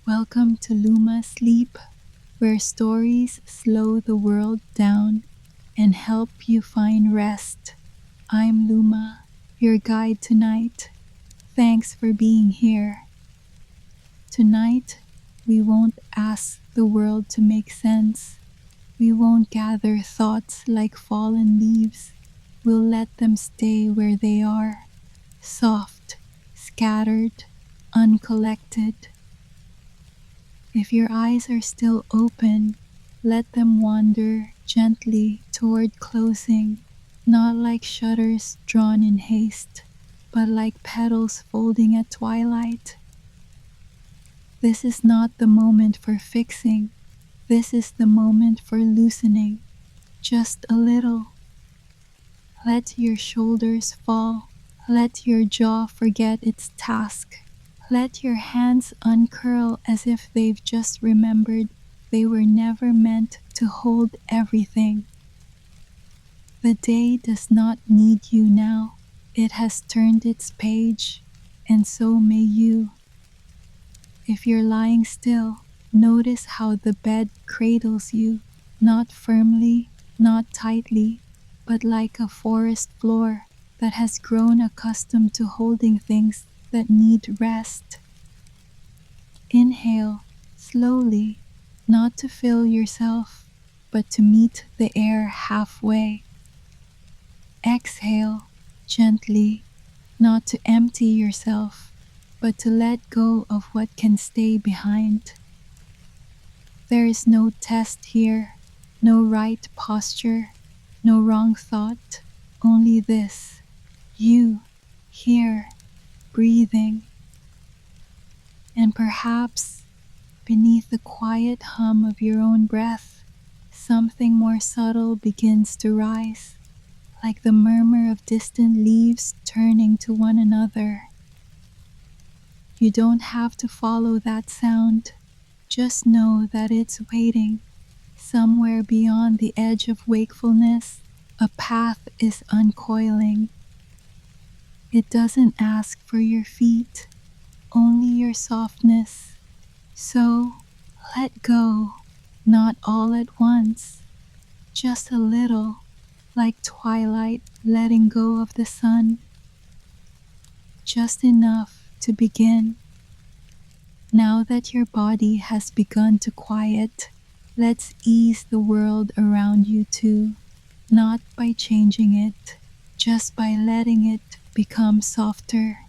Welcome to Luma Sleep, where stories slow the world down and help you find rest. I'm Luma, your guide tonight. Thanks for being here. Tonight, we won't ask the world to make sense. We won't gather thoughts like fallen leaves. We'll let them stay where they are, soft, scattered, uncollected. If your eyes are still open, let them wander gently toward closing, not like shutters drawn in haste, but like petals folding at twilight. This is not the moment for fixing. This is the moment for loosening, just a little. Let your shoulders fall. Let your jaw forget its task. Let your hands uncurl as if they've just remembered they were never meant to hold everything. The day does not need you now. It has turned its page, and so may you. If you're lying still, notice how the bed cradles you, not firmly, not tightly, but like a forest floor that has grown accustomed to holding things that need rest. Inhale slowly, not to fill yourself, but to meet the air halfway. Exhale gently, not to empty yourself, but to let go of what can stay behind. There is no test here, no right posture, no wrong thought, only this: you, here, breathing. And perhaps, beneath the quiet hum of your own breath, something more subtle begins to rise, like the murmur of distant leaves turning to one another. You don't have to follow that sound. Just know that it's waiting. Somewhere beyond the edge of wakefulness, a path is uncoiling. It doesn't ask for your feet, only your softness. So, let go, not all at once, just a little, like twilight letting go of the sun. Just enough to begin. Now that your body has begun to quiet, let's ease the world around you too, not by changing it, just by letting it become softer.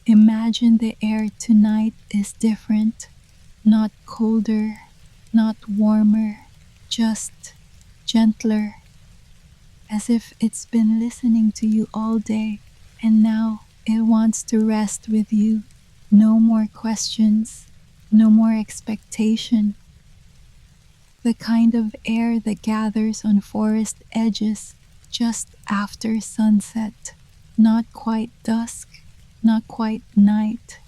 Imagine the air tonight is different, not colder, not warmer, just gentler, as if it's been listening to you all day and now it wants to rest with you. No more questions, no more expectation. The kind of air that gathers on forest edges just after sunset, not quite dusk, not quite night,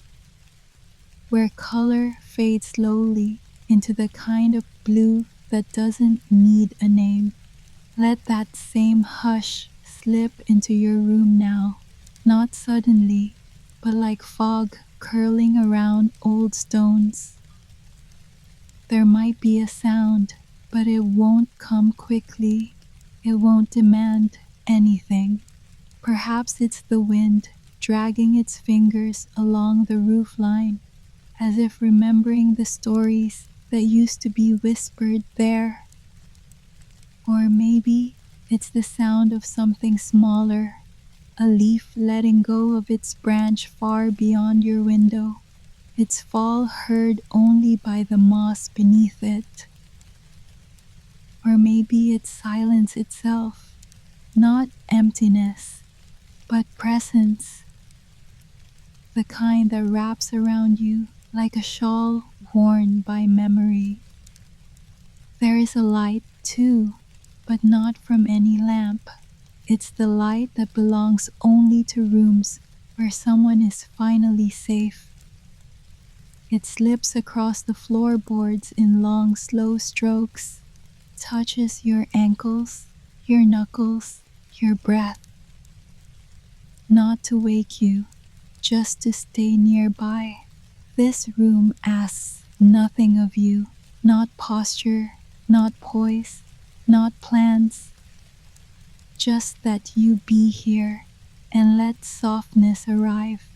where color fades slowly into the kind of blue that doesn't need a name. Let that same hush slip into your room now, not suddenly, but like fog curling around old stones. There might be a sound, but it won't come quickly. It won't demand anything. Perhaps it's the wind dragging its fingers along the roofline, as if remembering the stories that used to be whispered there. Or maybe it's the sound of something smaller, a leaf letting go of its branch far beyond your window, its fall heard only by the moss beneath it. Or maybe it's silence itself, not emptiness, but presence, the kind that wraps around you like a shawl worn by memory. There is a light too, but not from any lamp. It's the light that belongs only to rooms where someone is finally safe. It slips across the floorboards in long, slow strokes, touches your ankles, your knuckles, your breath. Not to wake you, just to stay nearby, This room asks nothing of you, not posture, not poise, not plans, just that you be here and let softness arrive.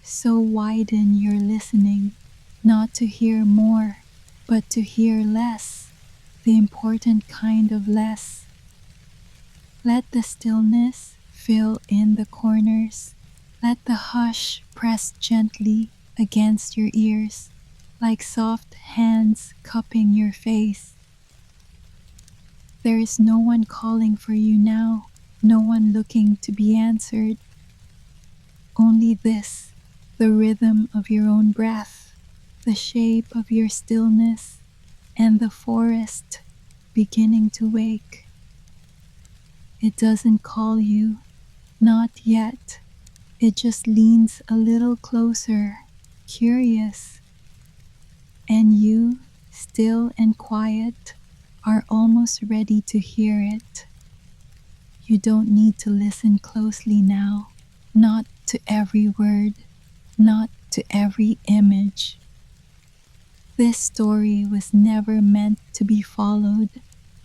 So widen your listening, not to hear more, but to hear less, the important kind of less. Let the stillness fill in the corners. Let the hush press gently against your ears, like soft hands cupping your face. There is no one calling for you now, no one looking to be answered. Only this, the rhythm of your own breath, the shape of your stillness, and the forest beginning to wake. It doesn't call you, not yet. It just leans a little closer, curious. And you, still and quiet, are almost ready to hear it. You don't need to listen closely now, not to every word, not to every image. This story was never meant to be followed.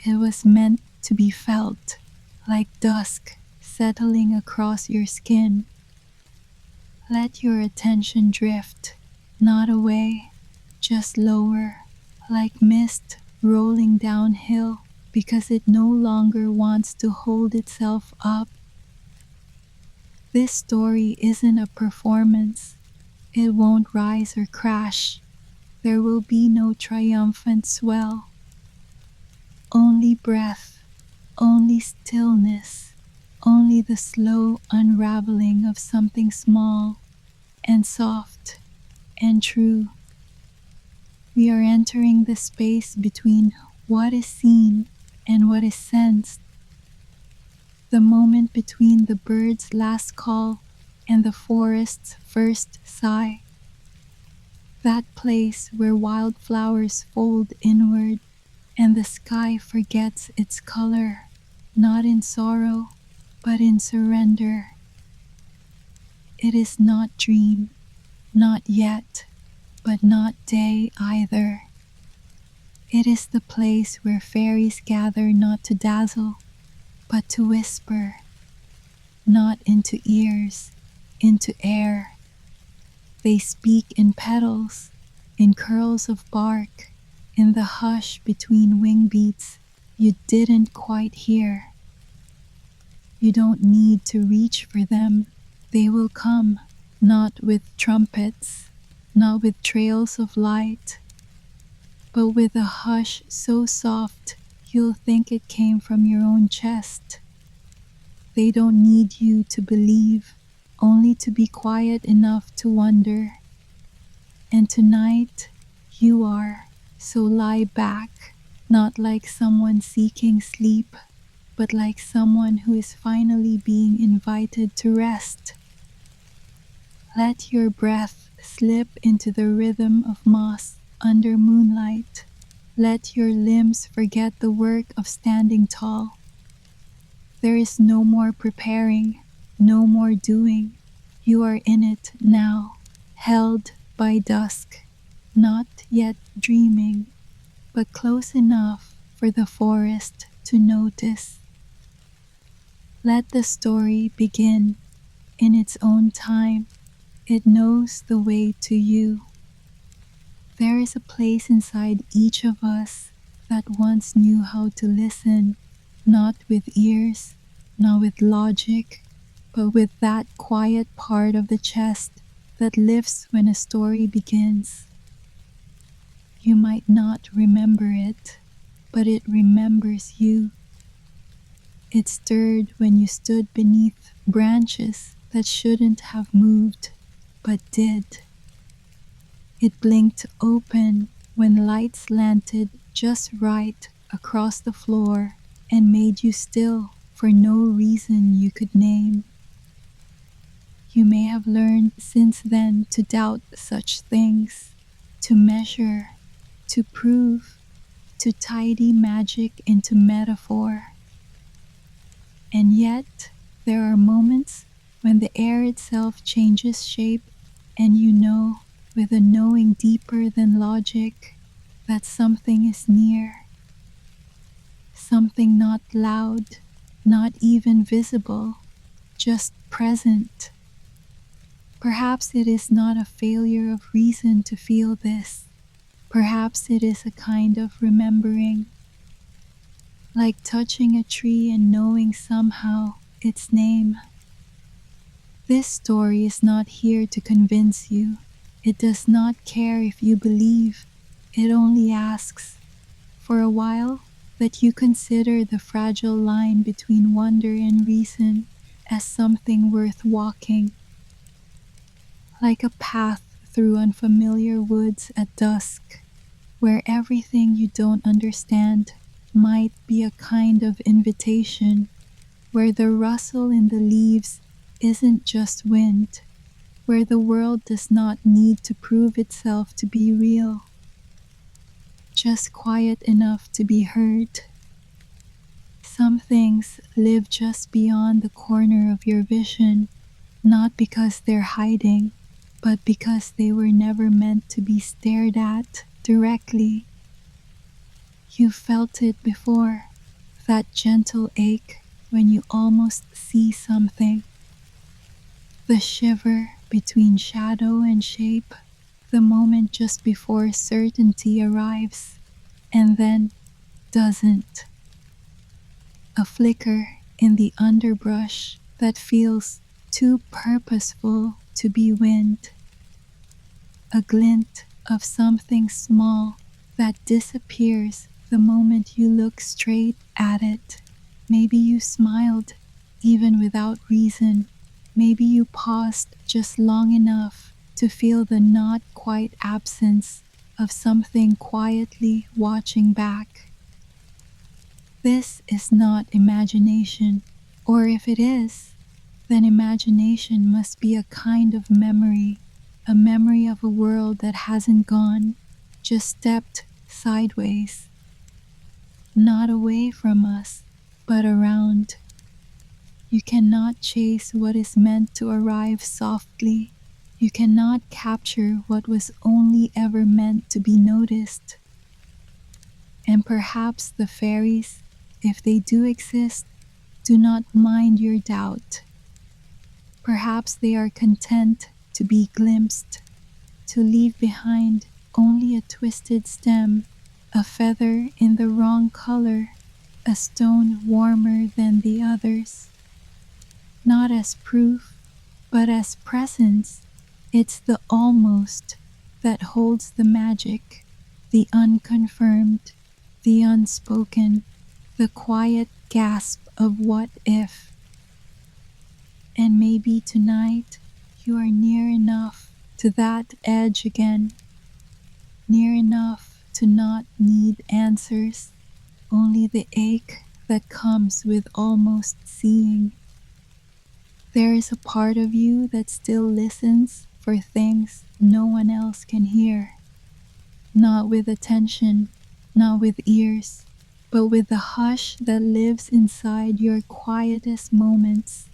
It was meant to be felt, like dusk settling across your skin. Let your attention drift, not away, just lower, like mist rolling downhill because it no longer wants to hold itself up. This story isn't a performance. It won't rise or crash. There will be no triumphant swell. Only breath, only stillness, only the slow unraveling of something small and soft and true. We are entering the space between what is seen and what is sensed, the moment between the bird's last call and the forest's first sigh, that place where wildflowers fold inward and the sky forgets its color, not in sorrow, but in surrender. It is not dream, not yet, but not day either. It is the place where fairies gather not to dazzle, but to whisper, not into ears, into air. They speak in petals, in curls of bark, in the hush between wing beats you didn't quite hear. You don't need to reach for them. They will come, not with trumpets, not with trails of light, but with a hush so soft you'll think it came from your own chest. They don't need you to believe, only to be quiet enough to wonder. And tonight, you are, so lie back, not like someone seeking sleep, but like someone who is finally being invited to rest. Let your breath slip into the rhythm of moss under moonlight. Let your limbs forget the work of standing tall. There is no more preparing, no more doing. You are in it now, held by dusk, not yet dreaming, but close enough for the forest to notice. Let the story begin in its own time. It knows the way to you. There is a place inside each of us that once knew how to listen, not with ears, not with logic, but with that quiet part of the chest that lifts when a story begins. You might not remember it, but it remembers you. It stirred when you stood beneath branches that shouldn't have moved, but did. It blinked open when light slanted just right across the floor and made you still for no reason you could name. You may have learned since then to doubt such things, to measure, to prove, to tidy magic into metaphor. And yet, there are moments when the air itself changes shape and you know with a knowing deeper than logic that something is near, something not loud, not even visible, just present. Perhaps it is not a failure of reason to feel this. Perhaps it is a kind of remembering, like touching a tree and knowing somehow its name. This story is not here to convince you. It does not care if you believe. It only asks, for a while, that you consider the fragile line between wonder and reason as something worth walking, like a path through unfamiliar woods at dusk, where everything you don't understand might be a kind of invitation, where the rustle in the leaves isn't just wind, where the world does not need to prove itself to be real, just quiet enough to be heard. Some things live just beyond the corner of your vision, not because they're hiding, but because they were never meant to be stared at directly. You felt it before, that gentle ache when you almost see something, the shiver between shadow and shape, the moment just before certainty arrives, and then doesn't. A flicker in the underbrush that feels too purposeful to be wind. A glint of something small that disappears the moment you look straight at it. Maybe you smiled, even without reason. Maybe you paused just long enough to feel the not quite absence of something quietly watching back. This is not imagination, or if it is, then imagination must be a kind of memory, a memory of a world that hasn't gone, just stepped sideways. Not away from us, but around. You cannot chase what is meant to arrive softly. You cannot capture what was only ever meant to be noticed. And perhaps the fairies, if they do exist, do not mind your doubt. Perhaps they are content to be glimpsed, to leave behind only a twisted stem, a feather in the wrong color, a stone warmer than the others. Not as proof, but as presence. It's the almost that holds the magic, the unconfirmed, the unspoken, the quiet gasp of what if. And maybe tonight you are near enough to that edge again, near enough to not need answers, only the ache that comes with almost seeing. There is a part of you that still listens for things no one else can hear, not with attention, not with ears, but with the hush that lives inside your quietest moments.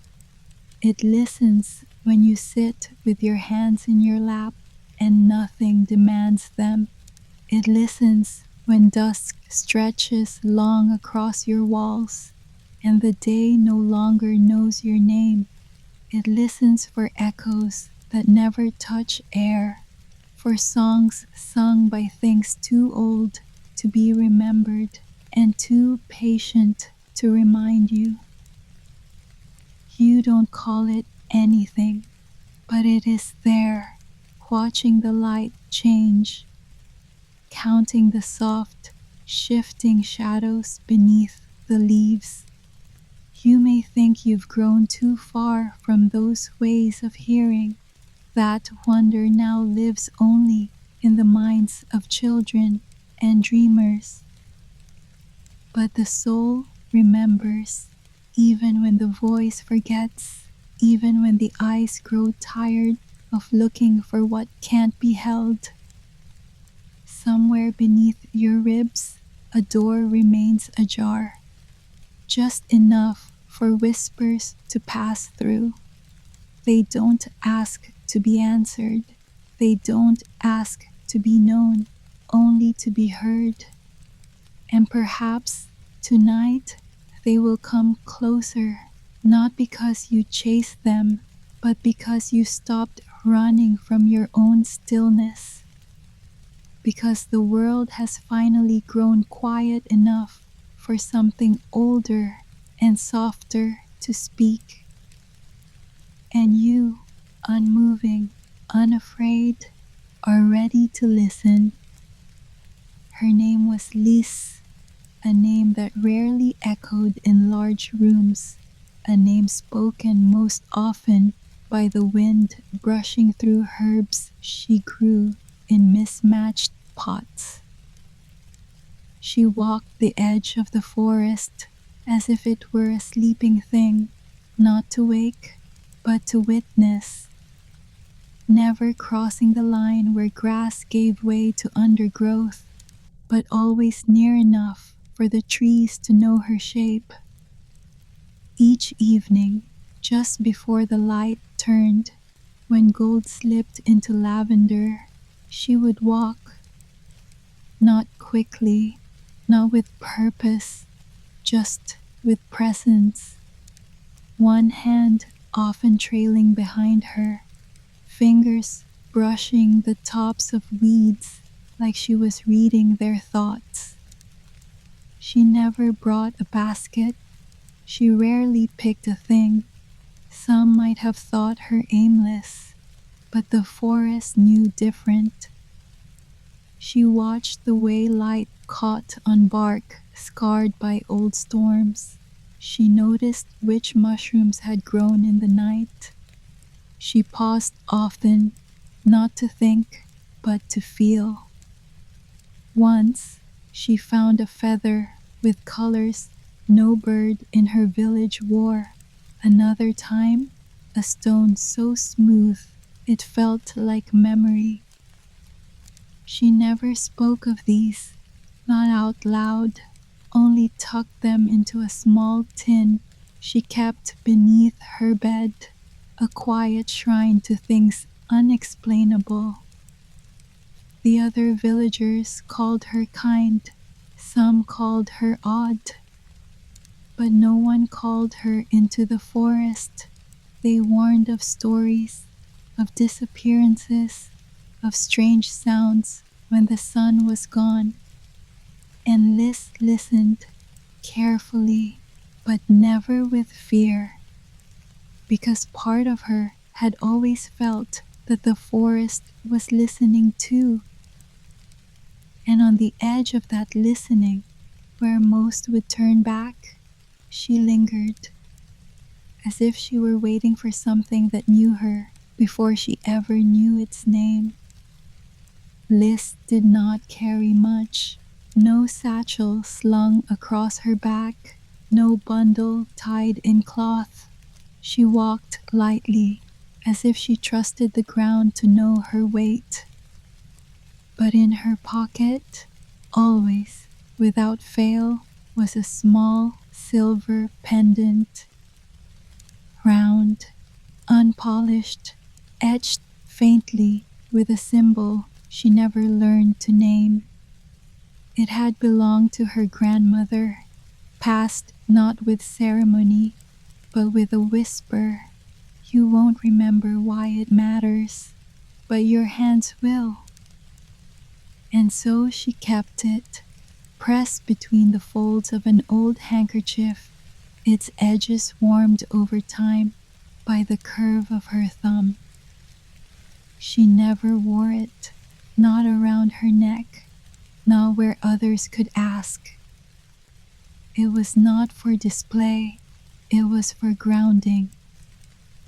It listens when you sit with your hands in your lap and nothing demands them. It listens when dusk stretches long across your walls and the day no longer knows your name. It listens for echoes that never touch air, for songs sung by things too old to be remembered and too patient to remind you. You don't call it anything, but it is there, watching the light change, counting the soft, shifting shadows beneath the leaves. You may think you've grown too far from those ways of hearing. That wonder now lives only in the minds of children and dreamers. But the soul remembers, even when the voice forgets, even when the eyes grow tired of looking for what can't be held. Somewhere beneath your ribs, a door remains ajar, just enough for whispers to pass through. They don't ask to be answered. They don't ask to be known, only to be heard. And perhaps tonight they will come closer, not because you chased them, but because you stopped running from your own stillness. Because the world has finally grown quiet enough for something older and softer to speak. And you, unmoving, unafraid, are ready to listen. Her name was Lys, a name that rarely echoed in large rooms, a name spoken most often by the wind brushing through herbs she grew in mismatched pots. She walked the edge of the forest as if it were a sleeping thing, not to wake, but to witness, never crossing the line where grass gave way to undergrowth, but always near enough for the trees to know her shape. Each evening, just before the light turned, when gold slipped into lavender, she would walk, not quickly, not with purpose, just with presence. One hand often trailing behind her, fingers brushing the tops of weeds like she was reading their thoughts. She never brought a basket. She rarely picked a thing. Some might have thought her aimless, but the forest knew different. She watched the way light caught on bark scarred by old storms. She noticed which mushrooms had grown in the night. She paused often, not to think, but to feel. Once, she found a feather with colors no bird in her village wore. Another time, a stone so smooth it felt like memory. She never spoke of these, not out loud, only tucked them into a small tin she kept beneath her bed, a quiet shrine to things unexplainable. The other villagers called her kind, some called her odd, but no one called her into the forest. They warned of stories, of disappearances, of strange sounds when the sun was gone. And Lys listened carefully, but never with fear, because part of her had always felt that the forest was listening too. And on the edge of that listening, where most would turn back, she lingered, as if she were waiting for something that knew her before she ever knew its name. Lys did not carry much, no satchel slung across her back, no bundle tied in cloth. She walked lightly, as if she trusted the ground to know her weight. But in her pocket, always, without fail, was a small silver pendant, round, unpolished, etched faintly with a symbol she never learned to name. It had belonged to her grandmother, passed not with ceremony, but with a whisper. You won't remember why it matters, but your hands will. And so she kept it, pressed between the folds of an old handkerchief, its edges warmed over time by the curve of her thumb. She never wore it, not around her neck, not where others could ask. It was not for display, it was for grounding.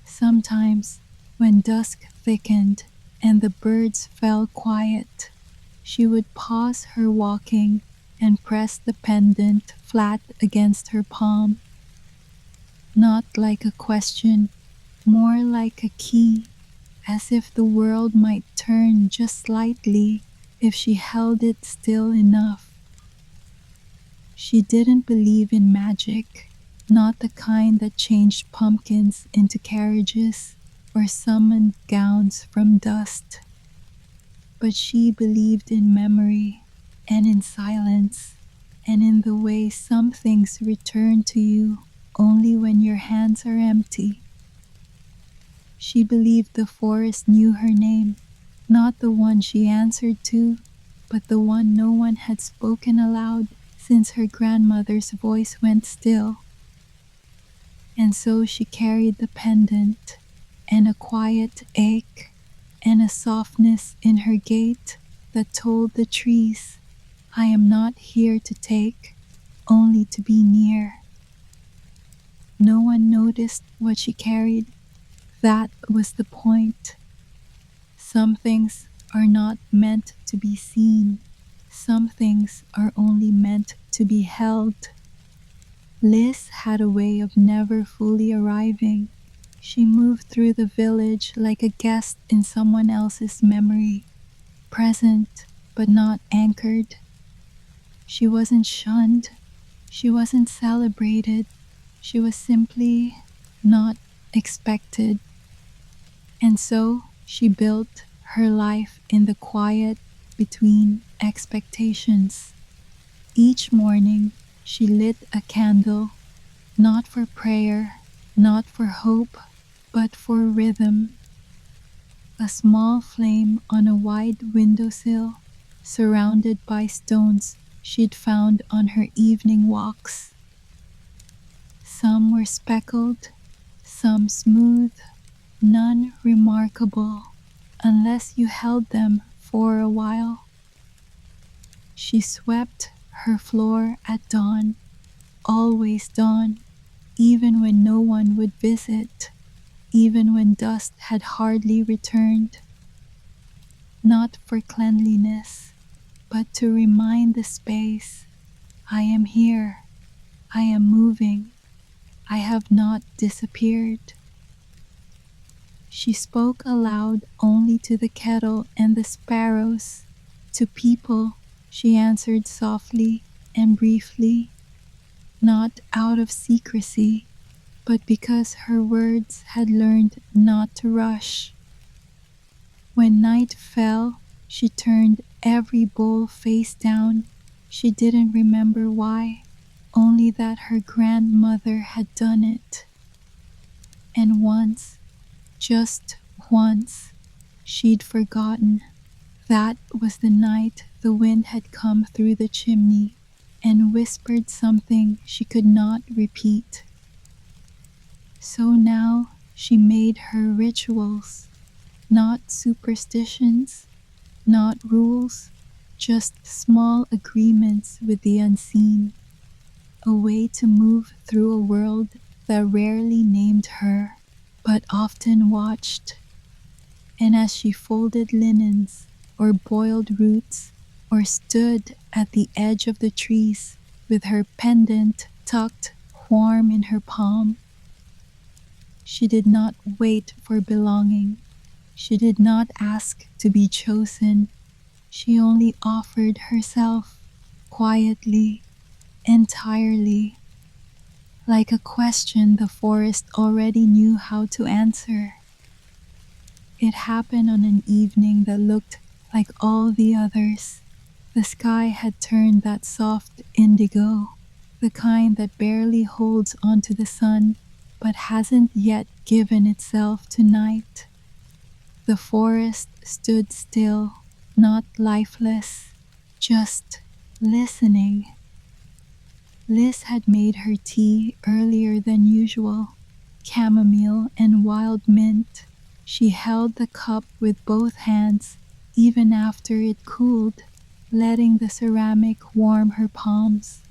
Sometimes, when dusk thickened and the birds fell quiet, she would pause her walking and press the pendant flat against her palm. Not like a question, more like a key, as if the world might turn just slightly if she held it still enough. She didn't believe in magic, not the kind that changed pumpkins into carriages or summoned gowns from dust. but she believed in memory and in silence and in the way some things return to you only when your hands are empty. She believed the forest knew her name, not the one she answered to, but the one no one had spoken aloud since her grandmother's voice went still. And so she carried the pendant, and a quiet ache, and a softness in her gait that told the trees, I am not here to take, only to be near. No one noticed what she carried. That was the point. Some things are not meant to be seen. Some things are only meant to be held. Liz had a way of never fully arriving. She moved through the village like a guest in someone else's memory, present but not anchored. She wasn't shunned. She wasn't celebrated. She was simply not expected. And so she built her life in the quiet between expectations. Each morning she lit a candle, not for prayer, not for hope, but for rhythm. A small flame on a wide windowsill, surrounded by stones she'd found on her evening walks. Some were speckled, some smooth, none remarkable, unless you held them for a while. She swept her floor at dawn, always dawn, even when no one would visit, even when dust had hardly returned. Not for cleanliness, but to remind the space, I am here, I am moving, I have not disappeared. She spoke aloud only to the kettle and the sparrows. To people, she answered softly and briefly, not out of secrecy, but because her words had learned not to rush. When night fell, she turned every bowl face down. She didn't remember why, only that her grandmother had done it. And once, just once, she'd forgotten. That was the night the wind had come through the chimney and whispered something she could not repeat. So now she made her rituals, not superstitions, not rules, just small agreements with the unseen, a way to move through a world that rarely named her, but often watched. And as she folded linens, or boiled roots, or stood at the edge of the trees with her pendant tucked warm in her palm, she did not wait for belonging. She did not ask to be chosen. She only offered herself, quietly, entirely, like a question the forest already knew how to answer. It happened on an evening that looked like all the others. The sky had turned that soft indigo, the kind that barely holds onto the sun but hasn't yet given itself to night. The forest stood still, not lifeless, just listening. Liz had made her tea earlier than usual, chamomile and wild mint. She held the cup with both hands, even after it cooled, letting the ceramic warm her palms.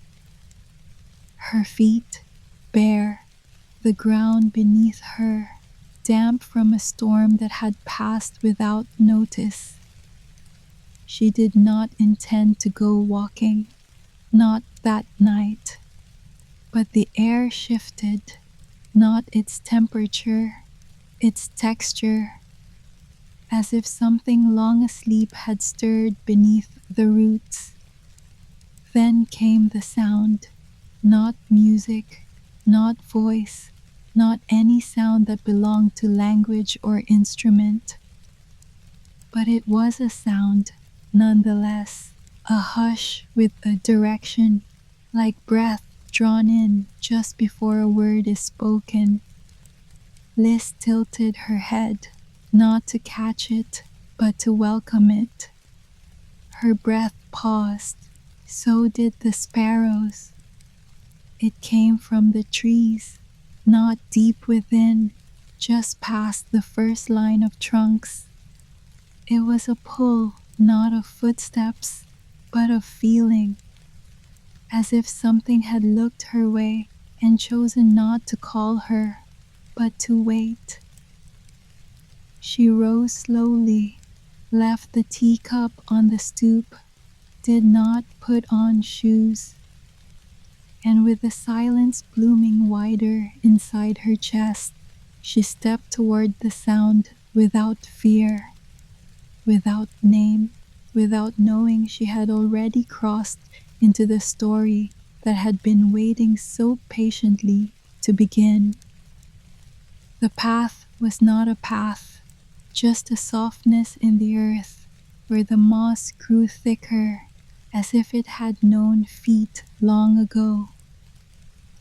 Her feet, bare, the ground beneath her, damp from a storm that had passed without notice. She did not intend to go walking, not that night. But the air shifted, not its temperature, its texture, as if something long asleep had stirred beneath the roots. Then came the sound, not music, not voice, not any sound that belonged to language or instrument. but it was a sound nonetheless, a hush with a direction, like breath drawn in just before a word is spoken. Liz tilted her head, not to catch it, but to welcome it. Her breath paused, so did the sparrows. It came from the trees, not deep within, just past the first line of trunks. It was a pull, not of footsteps, but of feeling, as if something had looked her way and chosen not to call her, but to wait. She rose slowly, left the teacup on the stoop, did not put on shoes, and with the silence blooming wider inside her chest, she stepped toward the sound without fear, without name, without knowing she had already crossed into the story that had been waiting so patiently to begin. The path was not a path, just a softness in the earth where the moss grew thicker, as if it had known feet long ago.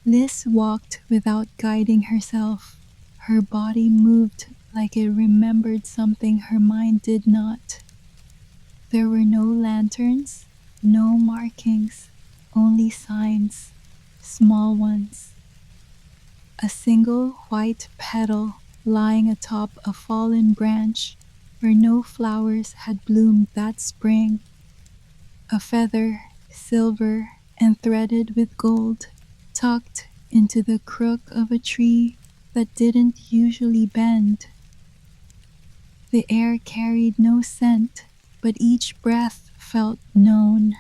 Liz walked without guiding herself. Her body moved like it remembered something her mind did not. There were no lanterns, no markings, only signs, small ones. A single white petal lying atop a fallen branch where no flowers had bloomed that spring. A feather, silver and threaded with gold, tucked into the crook of a tree that didn't usually bend. The air carried no scent, but each breath felt known,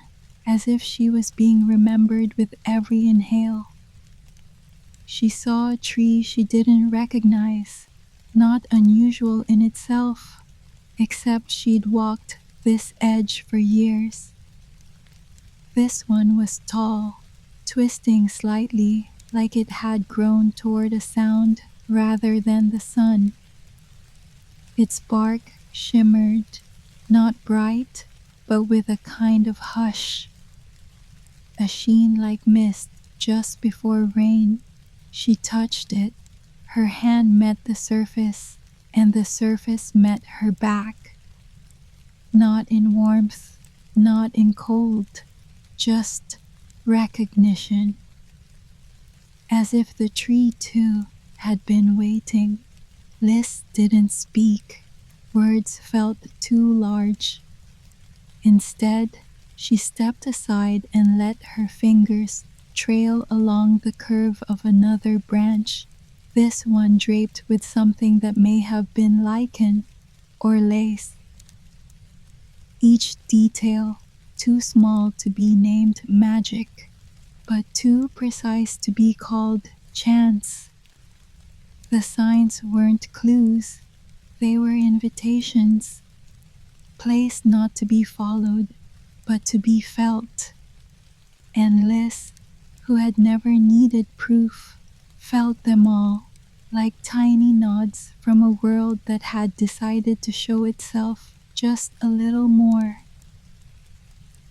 as if she was being remembered with every inhale. She saw a tree she didn't recognize, not unusual in itself, except she'd walked this edge for years. This one was tall, twisting slightly like it had grown toward a sound rather than the sun. Its bark shimmered, not bright, but with a kind of hush, a sheen like mist just before rain. She touched it, her hand met the surface, and the surface met her back. Not in warmth, not in cold, just recognition. As if the tree too had been waiting. Liz didn't speak. Words felt too large. Instead, she stepped aside and let her fingers trail along the curve of another branch, this one draped with something that may have been lichen or lace. Each detail too small to be named magic, but too precise to be called chance. The signs weren't clues, they were invitations, placed not to be followed, but to be felt. And Liz, who had never needed proof, felt them all, like tiny nods from a world that had decided to show itself just a little more.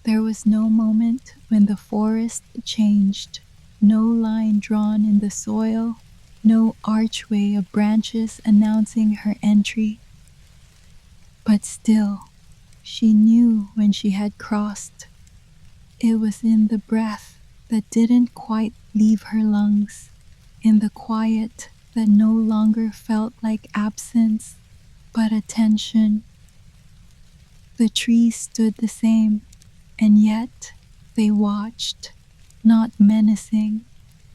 There was no moment when the forest changed, no line drawn in the soil, no archway of branches announcing her entry. But still, she knew when she had crossed. It was in the breath that didn't quite leave her lungs, in the quiet that no longer felt like absence, but attention. The trees stood the same, and yet they watched, not menacing,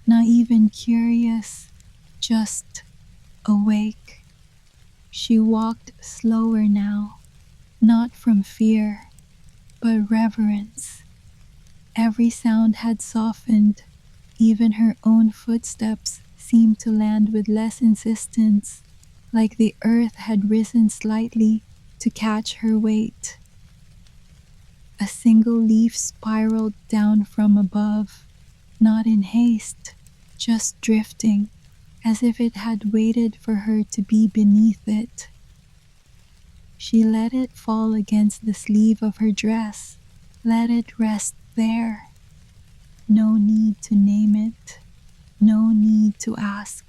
not even curious, just awake. She walked slower now, not from fear, but reverence. Every sound had softened, even her own footsteps seemed to land with less insistence, like the earth had risen slightly to catch her weight. A single leaf spiraled down from above, not in haste, just drifting, as if it had waited for her to be beneath it. She let it fall against the sleeve of her dress, let it rest there. No need to name it, no need to ask.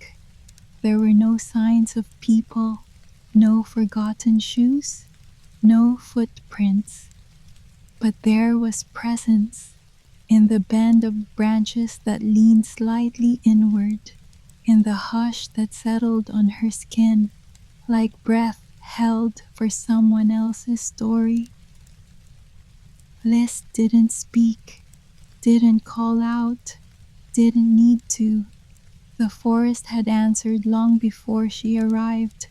There were no signs of people, no forgotten shoes, no footprints. But there was presence in the bend of branches that leaned slightly inward, in the hush that settled on her skin, like breath held for someone else's story. Liz didn't speak, didn't call out, didn't need to. The forest had answered long before she arrived.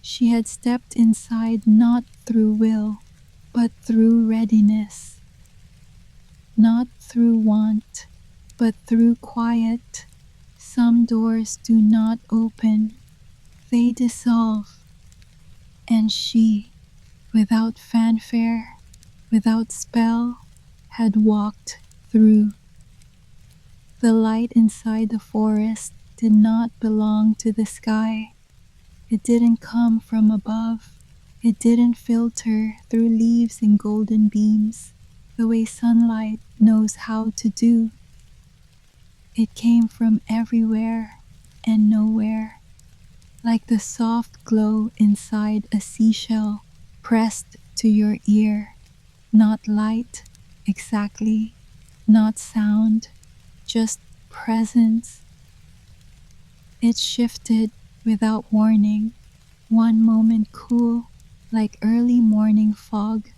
She had stepped inside not through will, but through readiness. Not through want, but through quiet. Some doors do not open, they dissolve. And she, without fanfare, without spell, had walked through. The light inside the forest did not belong to the sky. It didn't come from above. It didn't filter through leaves and golden beams, the way sunlight knows how to do. It came from everywhere and nowhere, like the soft glow inside a seashell pressed to your ear. Not light, exactly, not sound, just presence. It shifted without warning, one moment cool, like early morning fog,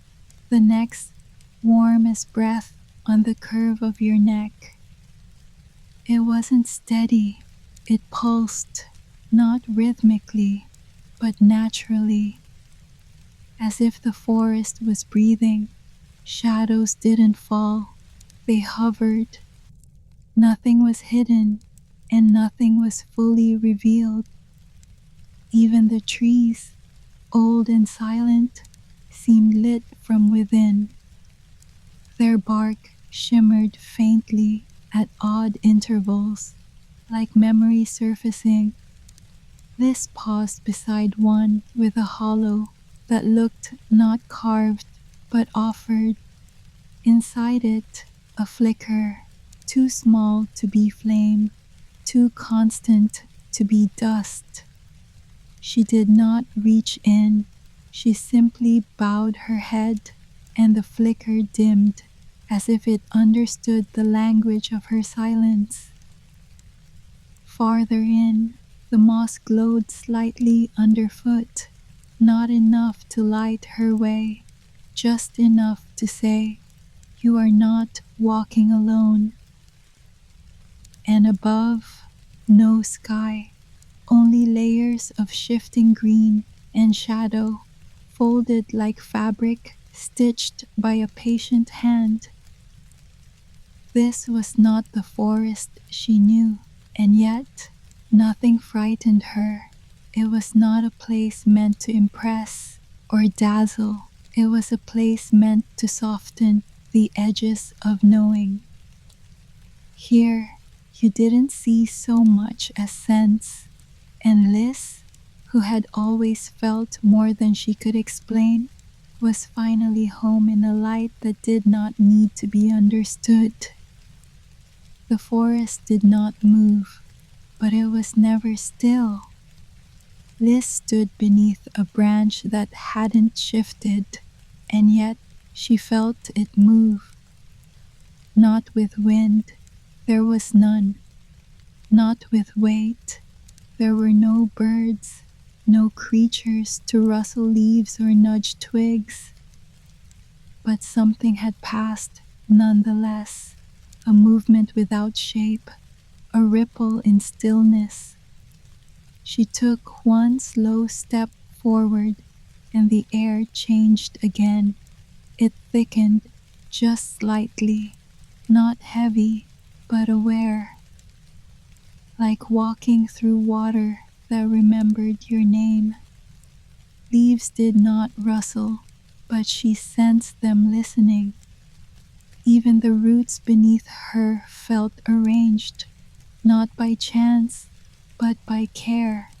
the next warm as breath on the curve of your neck. It wasn't steady, it pulsed, not rhythmically, but naturally, as if the forest was breathing. Shadows didn't fall, they hovered. Nothing was hidden, and nothing was fully revealed. Even the trees, old and silent, seemed lit from within. Their bark shimmered faintly at odd intervals, like memory surfacing. This paused beside one with a hollow that looked not carved but offered. Inside it, a flicker, too small to be flame, too constant to be dust. She did not reach in, she simply bowed her head, and the flicker dimmed, as if it understood the language of her silence. Farther in, the moss glowed slightly underfoot, not enough to light her way, just enough to say, "You are not walking alone." And above, no sky, only layers of shifting green and shadow, folded like fabric stitched by a patient hand. This was not the forest she knew, and yet nothing frightened her. It was not a place meant to impress or dazzle. It was a place meant to soften the edges of knowing. Here, you didn't see so much as sense, and Liz, who had always felt more than she could explain, was finally home in a light that did not need to be understood. The forest did not move, but it was never still. Liz stood beneath a branch that hadn't shifted, and yet she felt it move. Not with wind, there was none. Not with weight, there were no birds, no creatures to rustle leaves or nudge twigs. But something had passed nonetheless, a movement without shape, a ripple in stillness. She took one slow step forward, and the air changed again. It thickened just slightly, not heavy, but aware. Like walking through water that remembered your name. Leaves did not rustle, but she sensed them listening. Even the roots beneath her felt arranged, not by chance, but by care.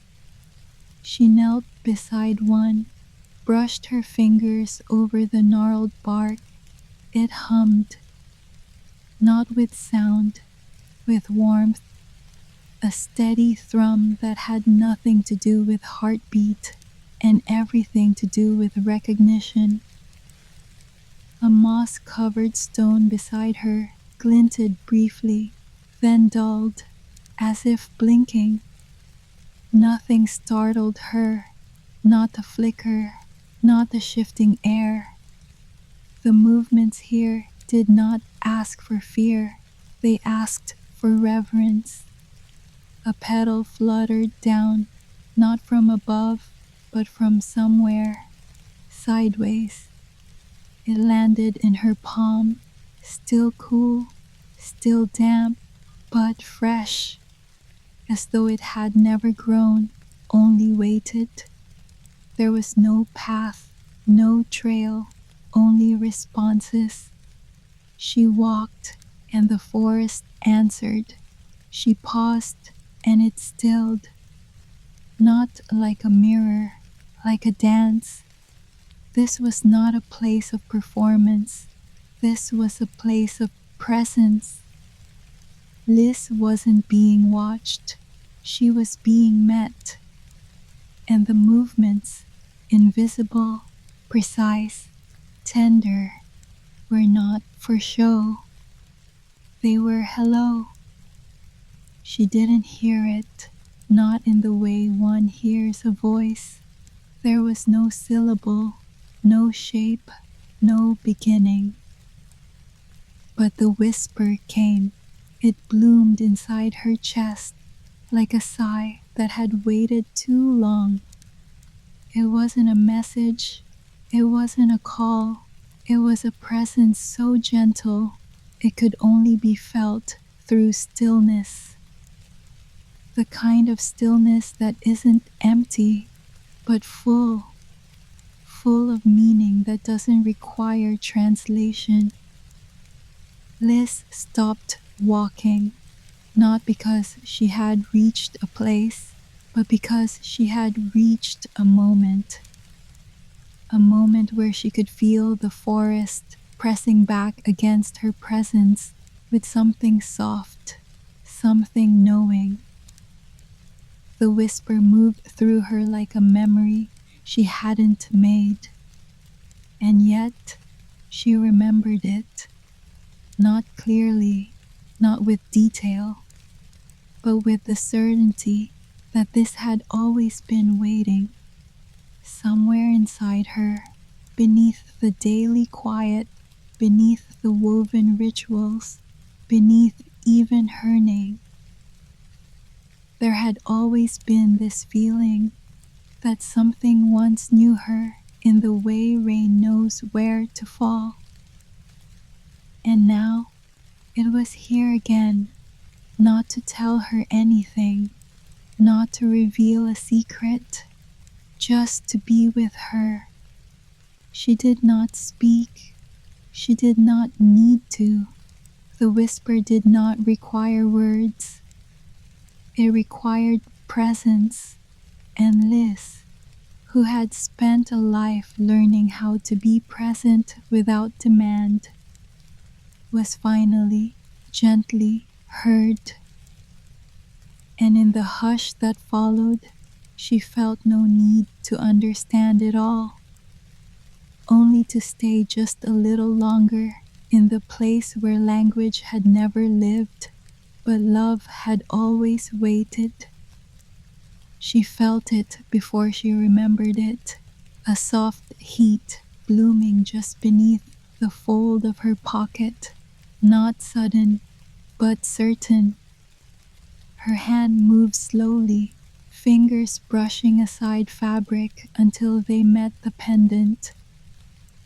She knelt beside one, brushed her fingers over the gnarled bark. It hummed, not with sound, with warmth, a steady thrum that had nothing to do with heartbeat and everything to do with recognition. A moss-covered stone beside her glinted briefly, then dulled, as if blinking. Nothing startled her, not the flicker, not the shifting air. The movements here did not ask for fear, they asked for reverence. A petal fluttered down, not from above, but from somewhere, sideways. It landed in her palm, still cool, still damp, but fresh, as though it had never grown, only waited. There was no path, no trail, only responses. She walked, and the forest answered. She paused, and it stilled. Not like a mirror, like a dance. This was not a place of performance. This was a place of presence. Liz wasn't being watched. She was being met. And the movements, invisible, precise, tender, were not for show. They were hello. She didn't hear it, not in the way one hears a voice. There was no syllable, no shape, no beginning. But the whisper came. It bloomed inside her chest, like a sigh that had waited too long. It wasn't a message, it wasn't a call, it was a presence so gentle it could only be felt through stillness. The kind of stillness that isn't empty, but full of meaning that doesn't require translation. Liz stopped walking, not because she had reached a place, but because she had reached a moment where she could feel the forest pressing back against her presence with something soft, something knowing. The whisper moved through her like a memory she hadn't made, and yet she remembered it, not clearly, not with detail, but with the certainty that this had always been waiting. Somewhere inside her, beneath the daily quiet, beneath the woven rituals, beneath even her name. There had always been this feeling that something once knew her in the way rain knows where to fall. And now it was here again, not to tell her anything, not to reveal a secret, just to be with her. She did not speak. She did not need to. The whisper did not require words. It required presence, and Liz, who had spent a life learning how to be present without demand, was finally, gently heard. And in the hush that followed, she felt no need to understand it all, only to stay just a little longer in the place where language had never lived, but love had always waited. She felt it before she remembered it, a soft heat blooming just beneath the fold of her pocket, not sudden, but certain. Her hand moved slowly, fingers brushing aside fabric until they met the pendant.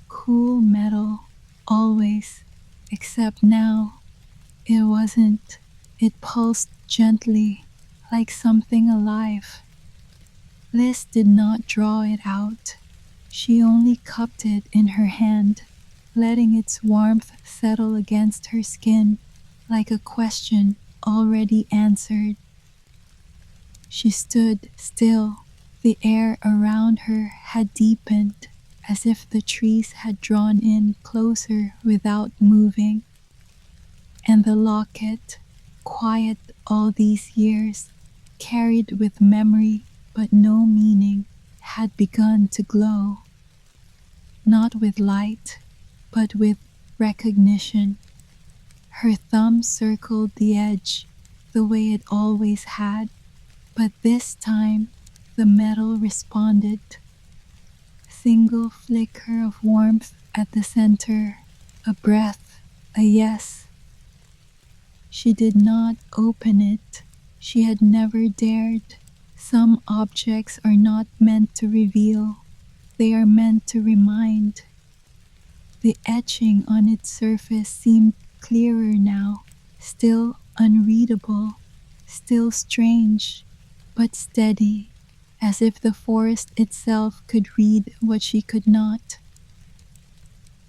Cool metal, always, except now, it wasn't. It pulsed gently, like something alive. Liz did not draw it out. She only cupped it in her hand, letting its warmth settle against her skin like a question already answered. She stood still, The air around her had deepened, as if the trees had drawn in closer without moving. And the locket, quiet all these years, carried with memory but no meaning, had begun to glow. Not with light, but with recognition. Her thumb circled the edge, the way it always had, but this time the metal responded. Single flicker of warmth at the center, a breath, a yes. She did not open it. She had never dared. Some objects are not meant to reveal. They are meant to remind. The etching on its surface seemed clearer now, still unreadable, still strange, but steady, as if the forest itself could read what she could not.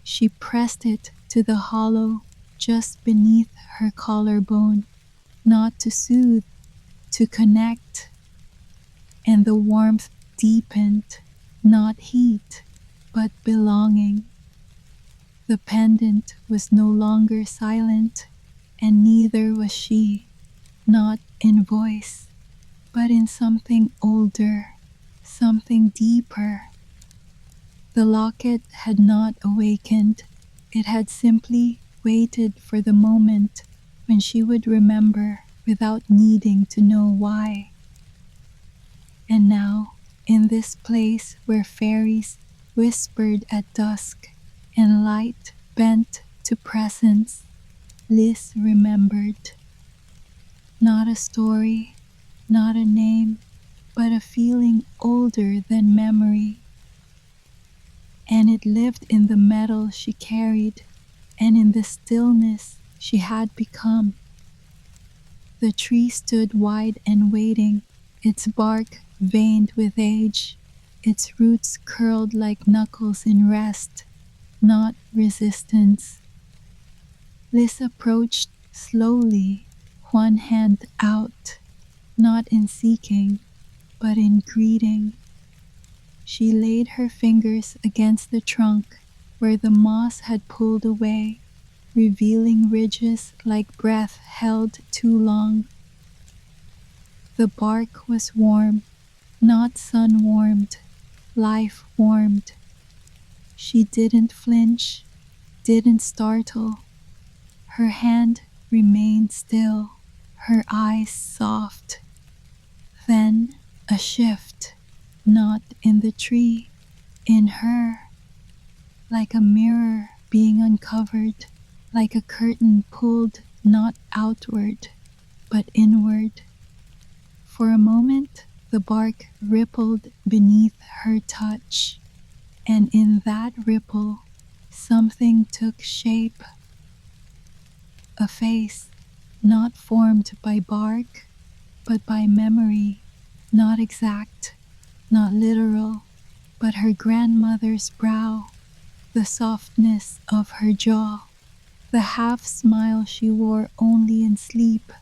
She pressed it to the hollow just beneath her collarbone, not to soothe, to connect, and the warmth deepened, not heat, but belonging. The pendant was no longer silent, and neither was she, not in voice, but in something older, something deeper. The locket had not awakened. It had simply waited for the moment when she would remember without needing to know why. And now, in this place where fairies whispered at dusk and light bent to presence, Liz remembered. Not a story, not a name, but a feeling older than memory. And it lived in the metal she carried, and in the stillness she had become. The tree stood wide and waiting, its bark veined with age, its roots curled like knuckles in rest, not resistance. Liz approached slowly, one hand out, not in seeking, but in greeting. She laid her fingers against the trunk where the moss had pulled away, revealing ridges like breath held too long. The bark was warm, not sun-warmed, life-warmed. She didn't flinch, didn't startle. Her hand remained still, her eyes soft. Then a shift, not in the tree, in her, like a mirror being uncovered, like a curtain pulled not outward, but inward. For a moment, the bark rippled beneath her touch, and in that ripple, something took shape. A face, not formed by bark, but by memory, not exact, not literal, but her grandmother's brow, the softness of her jaw, the half-smile she wore only in sleep.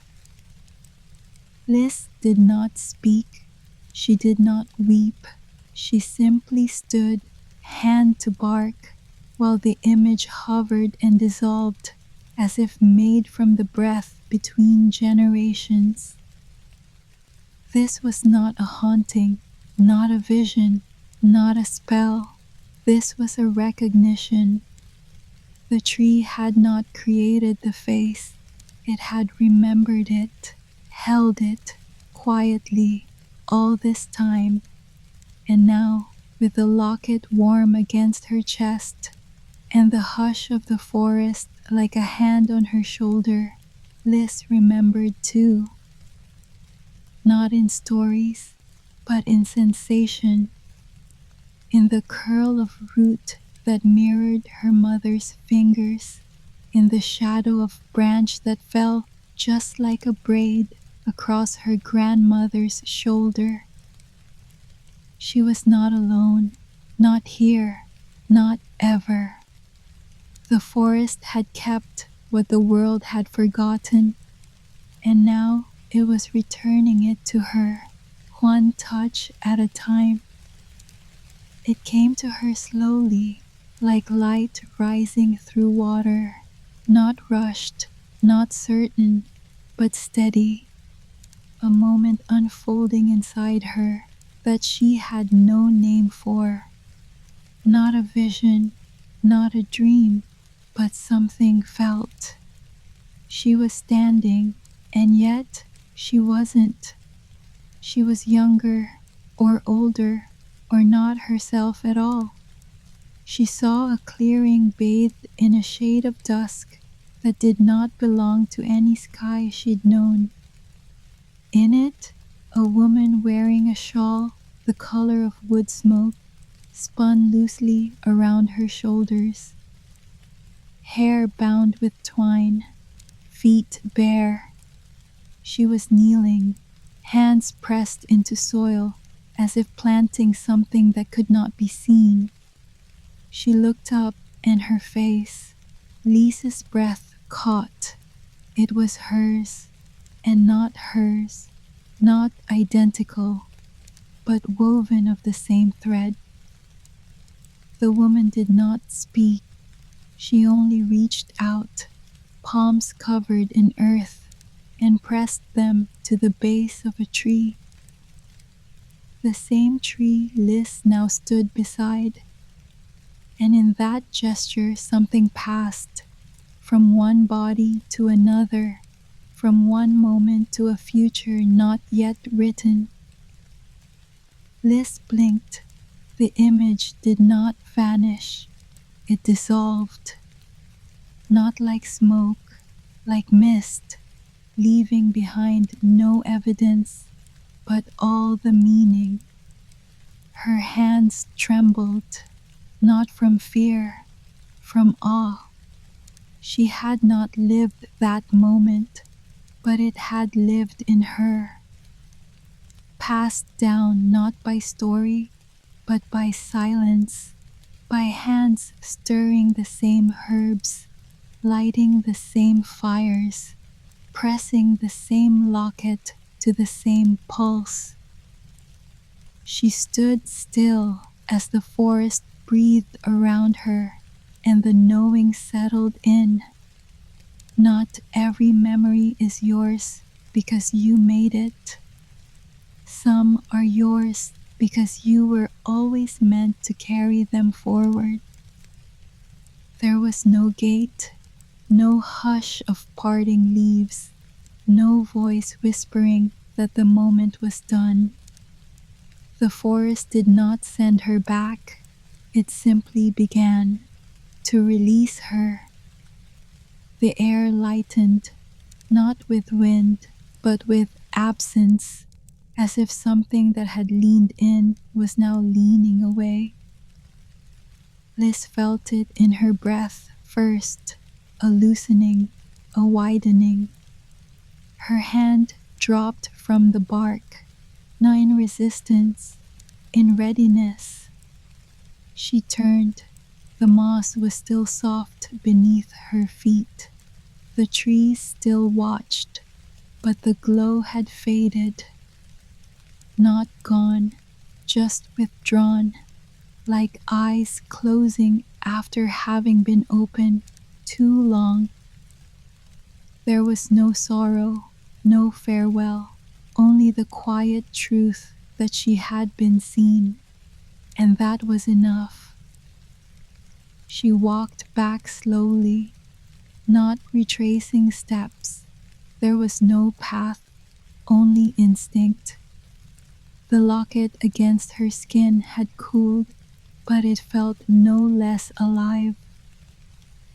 Liz did not speak, she did not weep, she simply stood, hand to bark, while the image hovered and dissolved, as if made from the breath between generations. This was not a haunting, not a vision, not a spell. This was a recognition. The tree had not created the face, it had remembered it, held it quietly all this time, and now, with the locket warm against her chest and the hush of the forest like a hand on her shoulder, Liz remembered too. Not in stories, but in sensation, in the curl of root that mirrored her mother's fingers, in the shadow of branch that fell just like a braid across her grandmother's shoulder. She was not alone, not here, not ever. The forest had kept what the world had forgotten, and now it was returning it to her, one touch at a time. It came to her slowly, like light rising through water, not rushed, not certain, but steady, a moment unfolding inside her that she had no name for. Not a vision, not a dream, but something felt. She was standing, and yet she wasn't. She was younger, or older, or not herself at all. She saw a clearing bathed in a shade of dusk that did not belong to any sky she'd known. In it, a woman wearing a shawl the color of wood smoke spun loosely around her shoulders, hair bound with twine, feet bare. She was kneeling, hands pressed into soil as if planting something that could not be seen. She looked up, and her face, Lisa's breath caught. It was hers, and not hers, not identical, but woven of the same thread. The woman did not speak. She only reached out, palms covered in earth, and pressed them to the base of a tree. The same tree Liz now stood beside. And in that gesture something passed, from one body to another, from one moment to a future not yet written. Liz blinked. The image did not vanish. It dissolved. Not like smoke, like mist, leaving behind no evidence, but all the meaning. Her hands trembled, not from fear, from awe. She had not lived that moment, but it had lived in her. Passed down not by story, but by silence, by hands stirring the same herbs, lighting the same fires, pressing the same locket to the same pulse. She stood still as the forest breathed around her and the knowing settled in. Not every memory is yours because you made it. Some are yours because you were always meant to carry them forward. There was no gate, no hush of parting leaves, no voice whispering that the moment was done. The forest did not send her back. It simply began to release her. The air lightened, not with wind, but with absence, as if something that had leaned in was now leaning away. Liz felt it in her breath first, a loosening, a widening. Her hand dropped from the bark, not in resistance, in readiness. She turned. The moss was still soft beneath her feet. The trees still watched, but the glow had faded. Not gone, just withdrawn, like eyes closing after having been open too long. There was no sorrow, no farewell, only the quiet truth that she had been seen, and that was enough. She walked back slowly, not retracing steps. There was no path, only instinct. The locket against her skin had cooled, but it felt no less alive.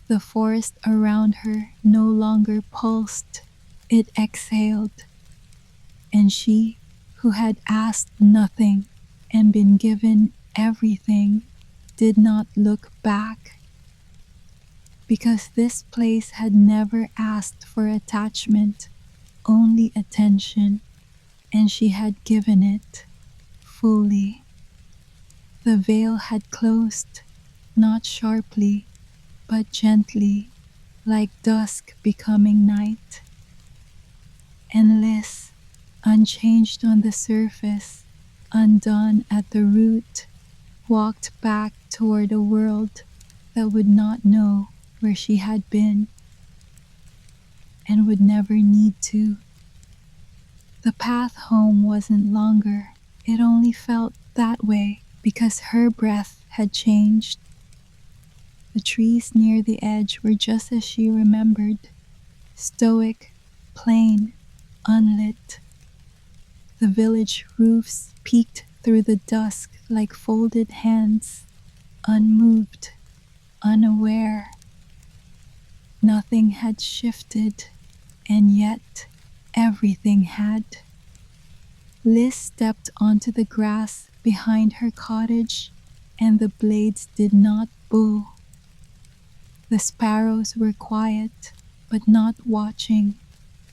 The forest around her no longer pulsed, it exhaled. And she, who had asked nothing and been given everything, did not look back. Because this place had never asked for attachment, only attention, and she had given it fully. The veil had closed, not sharply, but gently, like dusk becoming night. And Liz, unchanged on the surface, undone at the root, walked back toward a world that would not know where she had been and would never need to. The path home wasn't longer, it only felt that way because her breath had changed. The trees near the edge were just as she remembered, stoic, plain, unlit. The village roofs peeked through the dusk like folded hands, unmoved, unaware. Nothing had shifted, and yet everything had. Liz stepped onto the grass behind her cottage, and the blades did not bow. The sparrows were quiet, but not watching,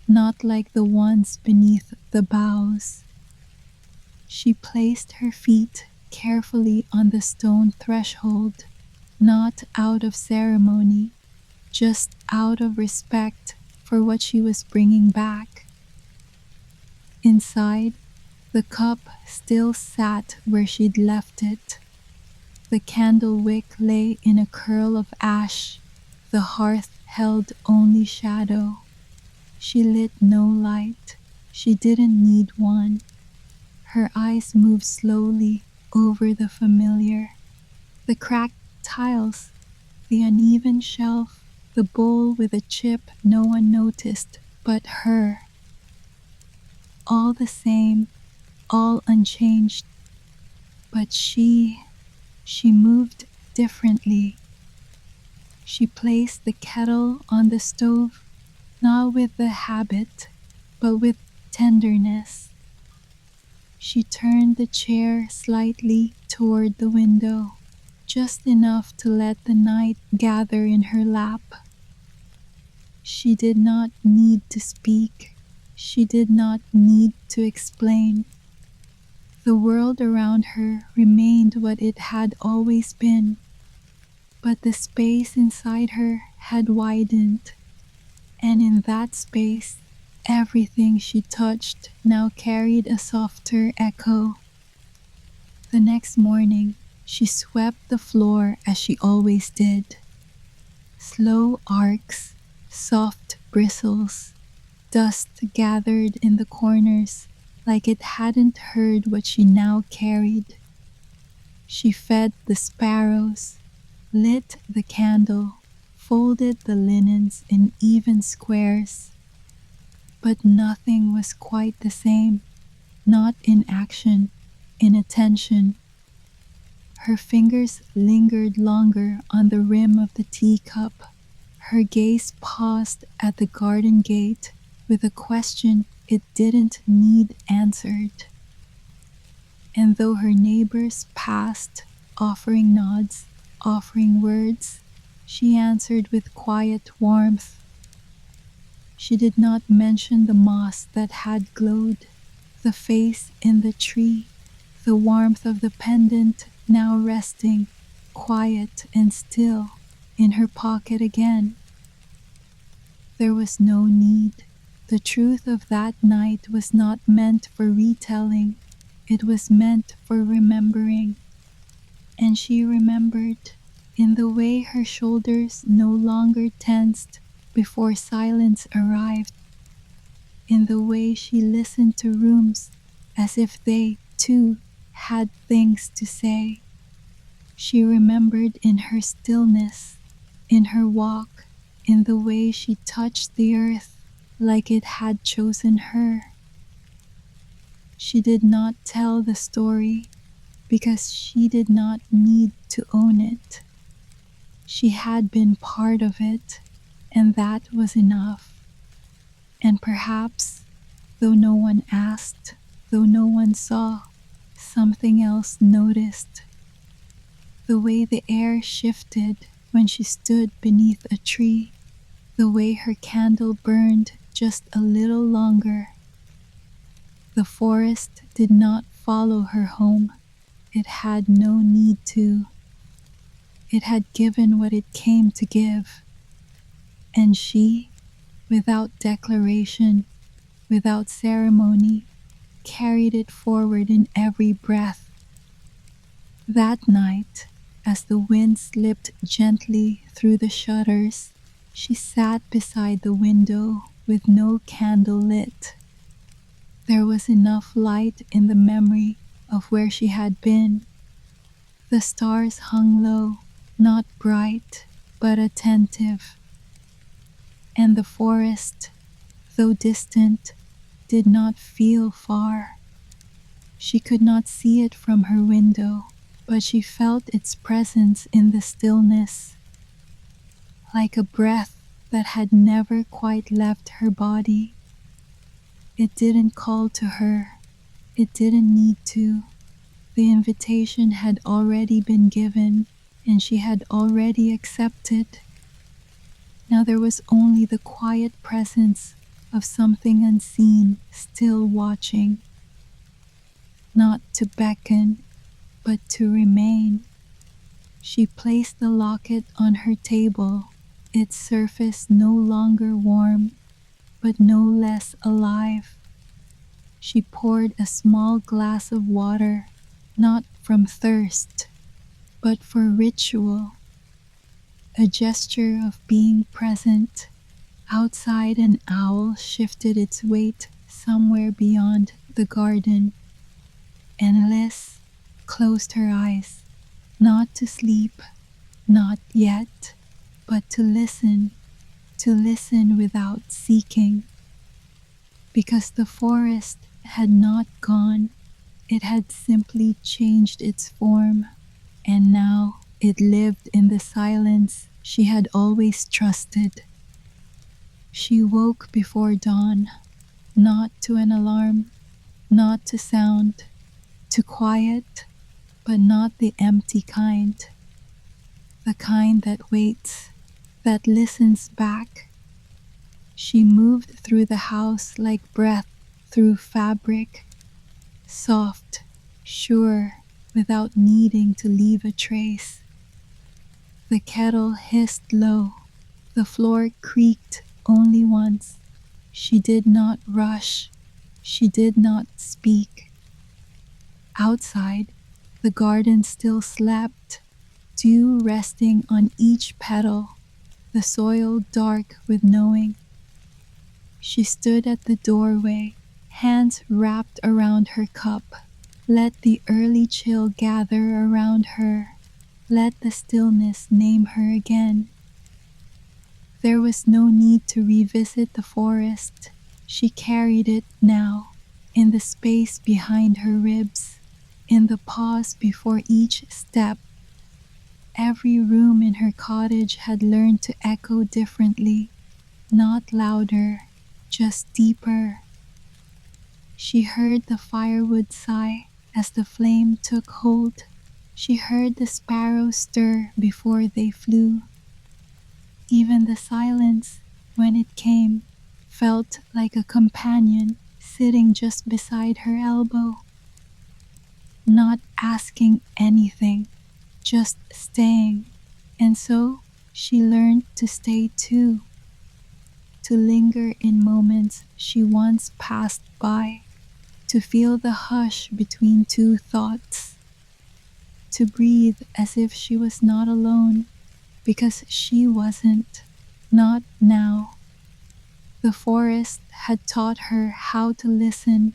not like the ones beneath the boughs. She placed her feet carefully on the stone threshold, not out of ceremony, just out of respect for what she was bringing back. Inside, the cup still sat where she'd left it. The candle wick lay in a curl of ash. The hearth held only shadow. She lit no light. She didn't need one. Her eyes moved slowly over the familiar. The cracked tiles, the uneven shelf, the bowl with a chip no one noticed but her. All the same, all unchanged. But she moved differently. She placed the kettle on the stove, not with the habit, but with tenderness. She turned the chair slightly toward the window, just enough to let the night gather in her lap. She did not need to speak. She did not need to explain. The world around her remained what it had always been, but the space inside her had widened, and in that space, everything she touched now carried a softer echo. The next morning, she swept the floor as she always did. Slow arcs, soft bristles, dust gathered in the corners like it hadn't heard what she now carried. She fed the sparrows, lit the candle, folded the linens in even squares. But nothing was quite the same, not in action, in attention. Her fingers lingered longer on the rim of the teacup. Her gaze paused at the garden gate with a question it didn't need answered. And though her neighbors passed, offering nods, offering words, she answered with quiet warmth. She did not mention the moss that had glowed, the face in the tree, the warmth of the pendant now resting, quiet and still, in her pocket again. There was no need. The truth of that night was not meant for retelling. It was meant for remembering. And she remembered, in the way her shoulders no longer tensed before silence arrived, in the way she listened to rooms as if they, too, had things to say. She remembered in her stillness, in her walk, in the way she touched the earth like it had chosen her. She did not tell the story because she did not need to own it. She had been part of it, and that was enough. And perhaps, though no one asked, though no one saw, something else noticed. The way the air shifted when she stood beneath a tree, the way her candle burned just a little longer. The forest did not follow her home. It had no need to. It had given what it came to give. And she, without declaration, without ceremony, carried it forward in every breath. That night, as the wind slipped gently through the shutters, she sat beside the window with no candle lit. There was enough light in the memory of where she had been. The stars hung low, not bright, but attentive. And the forest, though distant, did not feel far. She could not see it from her window, but she felt its presence in the stillness, like a breath that had never quite left her body. It didn't call to her. It didn't need to. The invitation had already been given, and she had already accepted. Now there was only the quiet presence of something unseen still watching, not to beckon, but to remain. She placed the locket on her table, its surface no longer warm, but no less alive. She poured a small glass of water, not from thirst, but for ritual, a gesture of being present. Outside, an owl shifted its weight somewhere beyond the garden, and Liz closed her eyes, not to sleep, not yet, but to listen without seeking. Because the forest had not gone, it had simply changed its form, and now it lived in the silence she had always trusted. She woke before dawn, not to an alarm, not to sound, to quiet, but not the empty kind. The kind that waits, that listens back. She moved through the house like breath through fabric, soft, sure, without needing to leave a trace. The kettle hissed low, the floor creaked only once. She did not rush, she did not speak. Outside, the garden still slept, dew resting on each petal, the soil dark with knowing. She stood at the doorway, hands wrapped around her cup. Let the early chill gather around her. Let the stillness name her again. There was no need to revisit the forest. She carried it now, in the space behind her ribs, in the pause before each step. Every room in her cottage had learned to echo differently, not louder, just deeper. She heard the firewood sigh as the flame took hold. She heard the sparrows stir before they flew. Even the silence, when it came, felt like a companion sitting just beside her elbow, not asking anything, just staying. And so she learned to stay too, to linger in moments she once passed by, to feel the hush between two thoughts, to breathe as if she was not alone, because she wasn't, not now. The forest had taught her how to listen,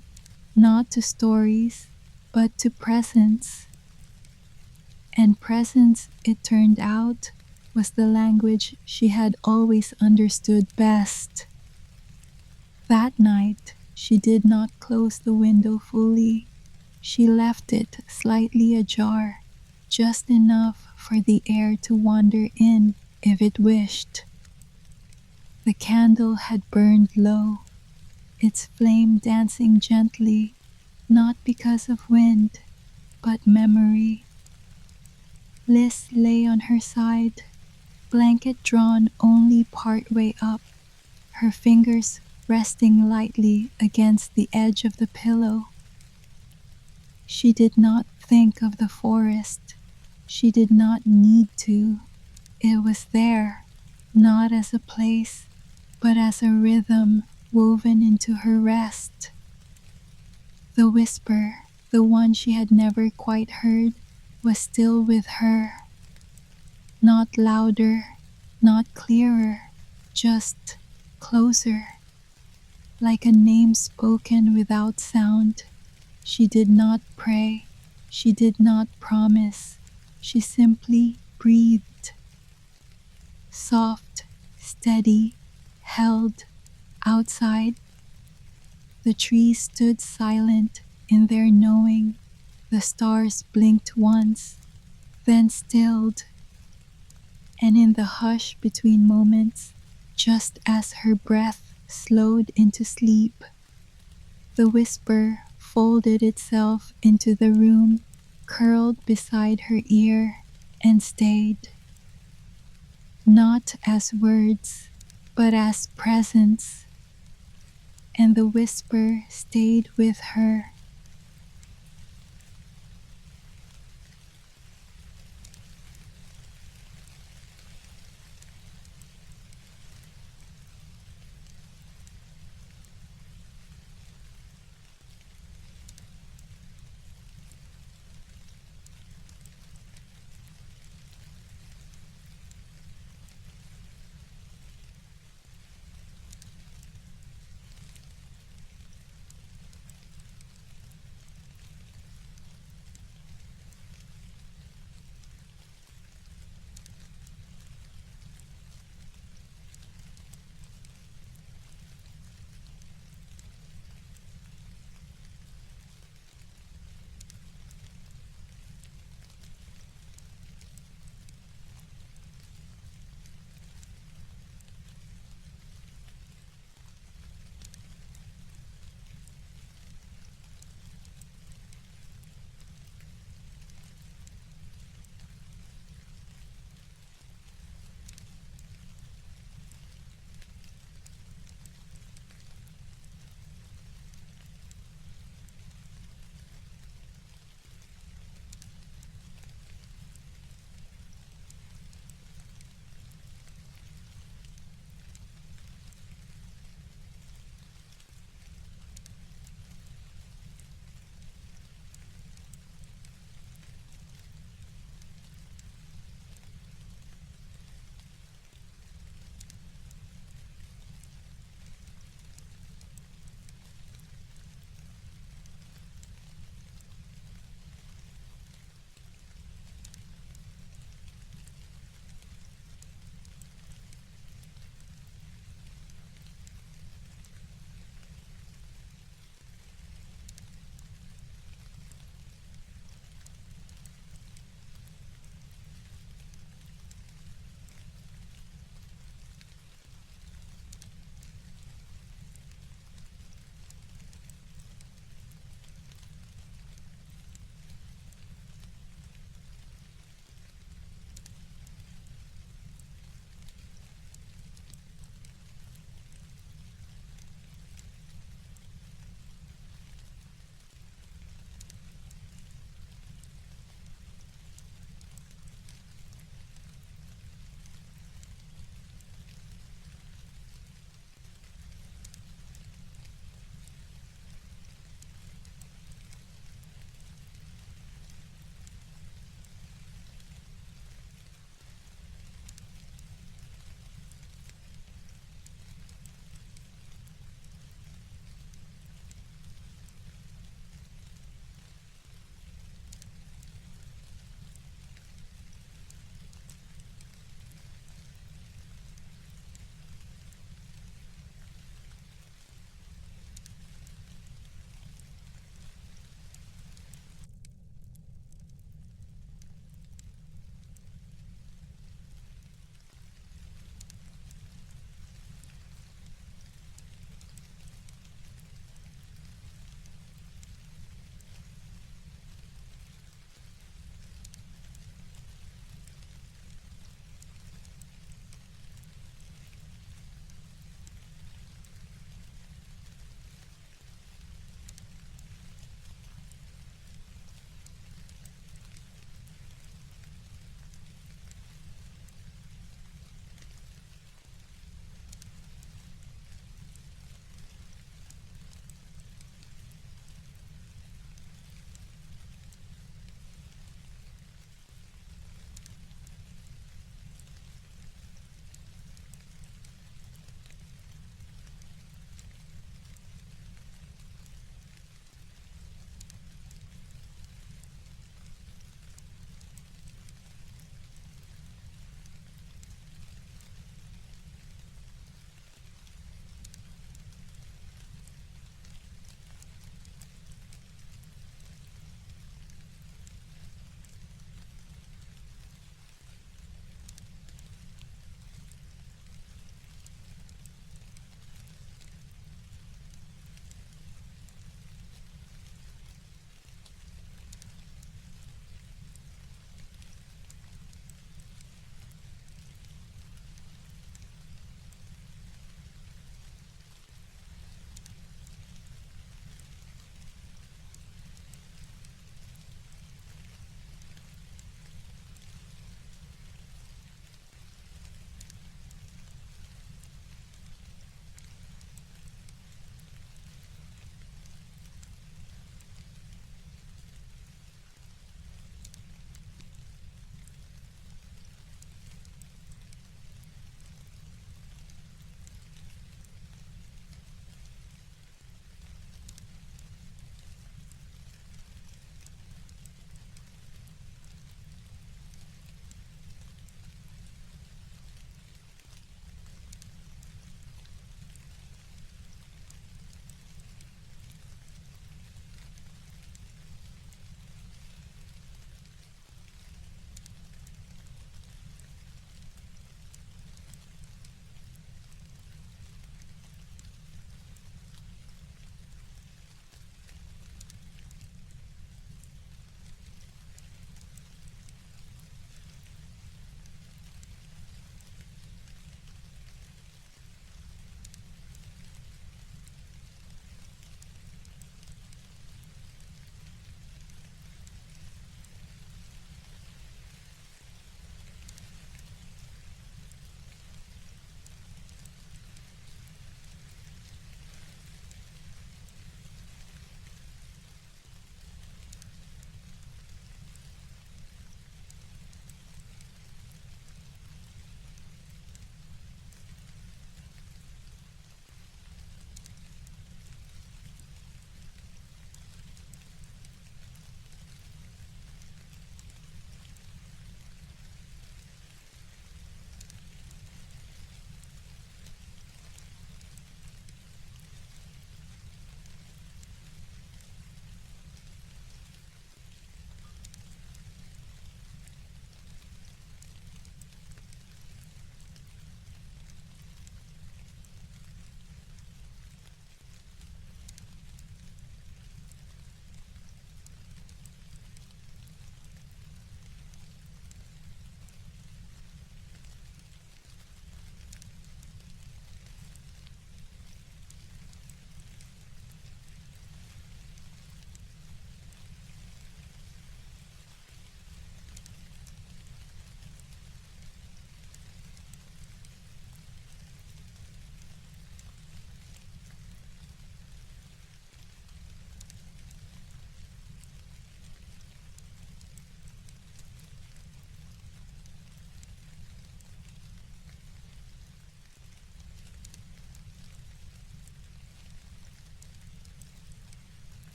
not to stories, but to presence. And presence, it turned out, was the language she had always understood best. That night, she did not close the window fully. She left it slightly ajar, just enough for the air to wander in if it wished. The candle had burned low, its flame dancing gently, not because of wind, but memory. Liz lay on her side, blanket drawn only part way up, her fingers resting lightly against the edge of the pillow. She did not think of the forest. She did not need to. It was there, not as a place, but as a rhythm woven into her rest. The whisper, the one she had never quite heard, was still with her. Not louder, not clearer, just closer, like a name spoken without sound. She did not pray, she did not promise, she simply breathed. Soft, steady, held. Outside, the trees stood silent in their knowing. The stars blinked once, then stilled, and in the hush between moments, just as her breath slowed into sleep, the whisper folded itself into the room, curled beside her ear, and stayed. Not as words, but as presence, and the whisper stayed with her,